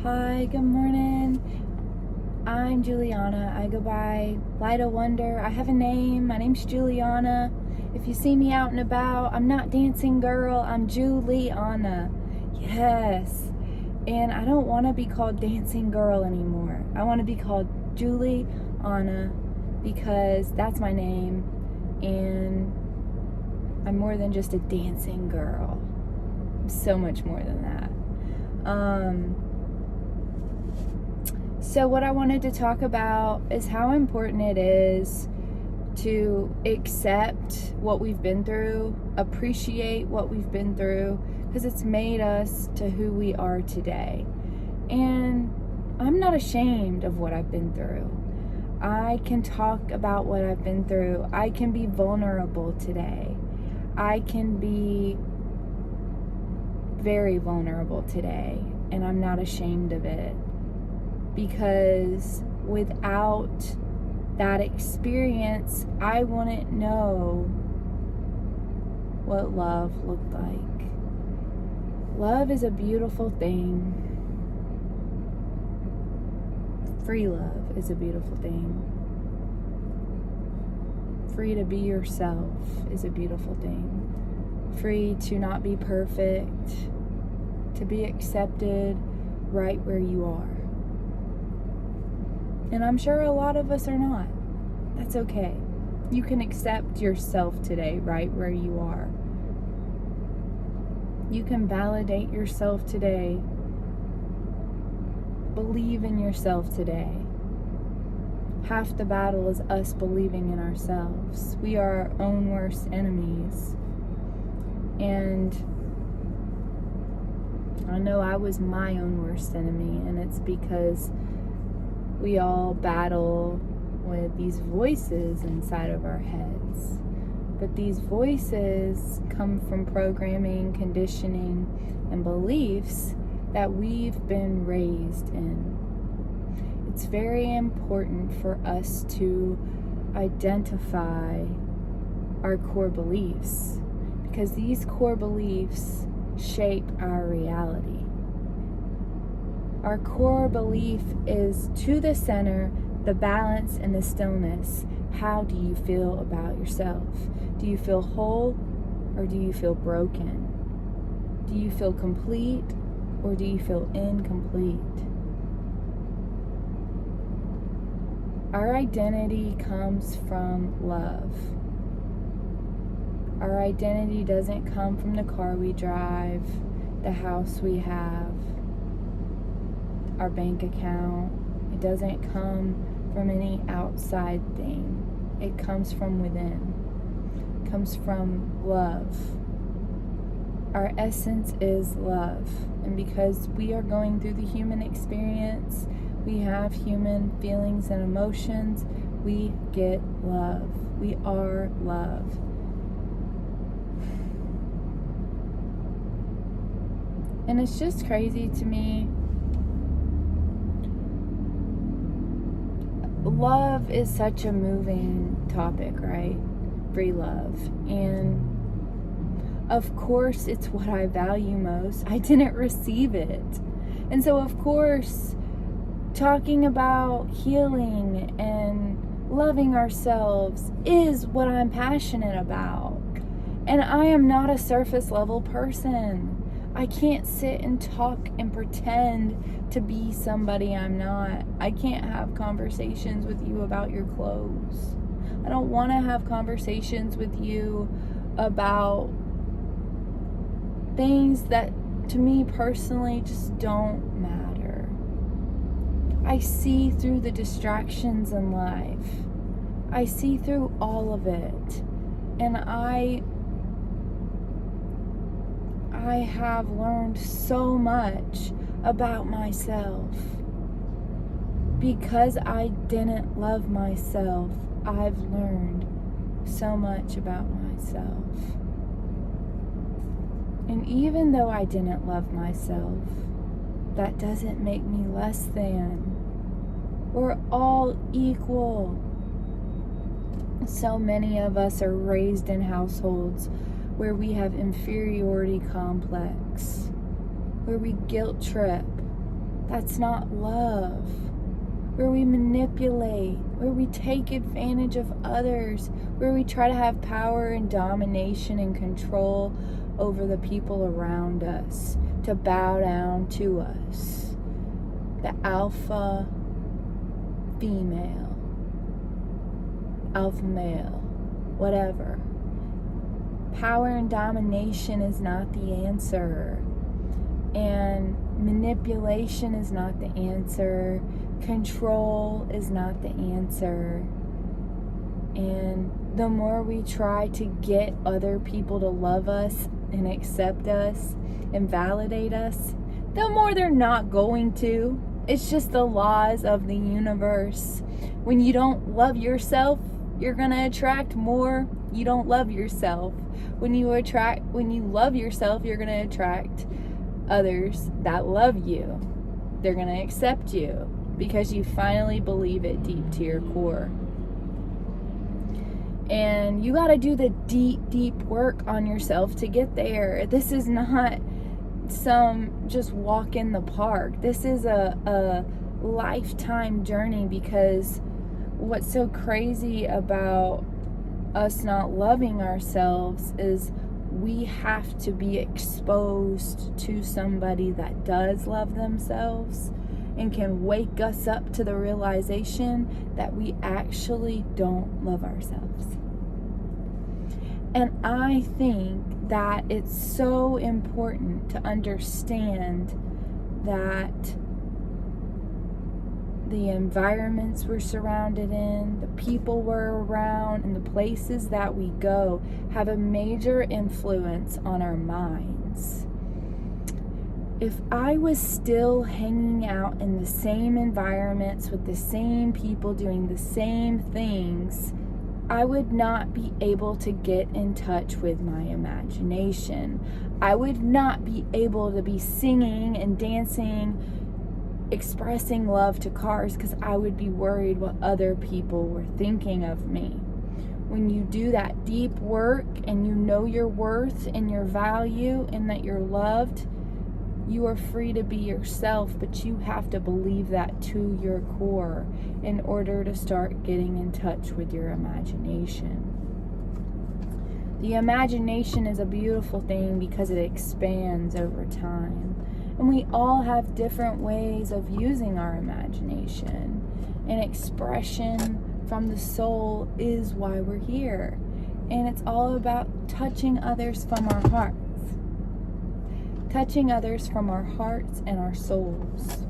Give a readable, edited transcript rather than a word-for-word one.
Hi, good morning. I'm Juliana. I go by Light of Wonder. I have a name. My name's Juliana. If you see me out and about, I'm not Dancing Girl. I'm Juliana. Yes. And I don't want to be called Dancing Girl anymore. I want to be called Juliana because that's my name. And I'm more than just a dancing girl. I'm so much more than that. So what I wanted to talk about is how important it is to accept what we've been through, appreciate what we've been through, because it's made us to who we are today. And I'm not ashamed of what I've been through. I can talk about what I've been through. I can be vulnerable today. I can be very vulnerable today, and I'm not ashamed of it. Because without that experience, I wouldn't know what love looked like. Love is a beautiful thing. Free love is a beautiful thing. Free to be yourself is a beautiful thing. Free to not be perfect, to be accepted right where you are. And I'm sure a lot of us are not. That's okay. You can accept yourself today right where you are. You can validate yourself today. Believe in yourself today. Half the battle is us believing in ourselves. We are our own worst enemies. And I know I was my own worst enemy, and it's because we all battle with these voices inside of our heads. But these voices come from programming, conditioning, and beliefs that we've been raised in. It's very important for us to identify our core beliefs, because these core beliefs shape our reality. Our core belief is to the center, the balance, and the stillness. How do you feel about yourself? Do you feel whole or do you feel broken? Do you feel complete or do you feel incomplete? Our identity comes from love. Our identity doesn't come from the car we drive, the house we have, our bank account. It doesn't come from any outside thing. It comes from within. It comes from love. Our essence is love. And because we are going through the human experience, we have human feelings and emotions, we get love. We are love. And it's just crazy to me. Love is such a moving topic, right? Free love. And of course, it's what I value most. I didn't receive it. And so, of course, talking about healing and loving ourselves is what I'm passionate about. And I am not a surface level person. I can't sit and talk and pretend to be somebody I'm not. I can't have conversations with you about your clothes. I don't want to have conversations with you about things that to me personally just don't matter. I see through the distractions in life. I see through all of it. And I have learned so much about myself. Because I didn't love myself, I've learned so much about myself. And even though I didn't love myself, that doesn't make me less than. We're all equal. So many of us are raised in households where we have inferiority complex, where we guilt trip That's not love. Where we manipulate, where we take advantage of others, where we try to have power and domination and control over the people around us, to bow down to us. The alpha female, alpha male, whatever. Power and domination is not the answer. And manipulation is not the answer. Control is not the answer. And the more we try to get other people to love us and accept us and validate us, the more they're not going to. It's just the laws of the universe. When you don't love yourself, you're going to attract more. You don't love yourself. When you love yourself, you're going to attract others that love you. They're going to accept you because you finally believe it deep to your core. And you got to do the deep, deep work on yourself to get there. This is not some just walk in the park. This is a lifetime journey, because what's so crazy about us not loving ourselves is we have to be exposed to somebody that does love themselves and can wake us up to the realization that we actually don't love ourselves. And I think that it's so important to understand that the environments we're surrounded in, the people we're around, and the places that we go have a major influence on our minds. If I was still hanging out in the same environments with the same people doing the same things, I would not be able to get in touch with my imagination. I would not be able to be singing and dancing, expressing love to cars, because I would be worried what other people were thinking of me. When you do that deep work and you know your worth and your value and that you're loved, you are free to be yourself, but you have to believe that to your core in order to start getting in touch with your imagination. The imagination is a beautiful thing because it expands over time. And we all have different ways of using our imagination. And expression from the soul is why we're here. And it's all about touching others from our hearts. Touching others from our hearts and our souls.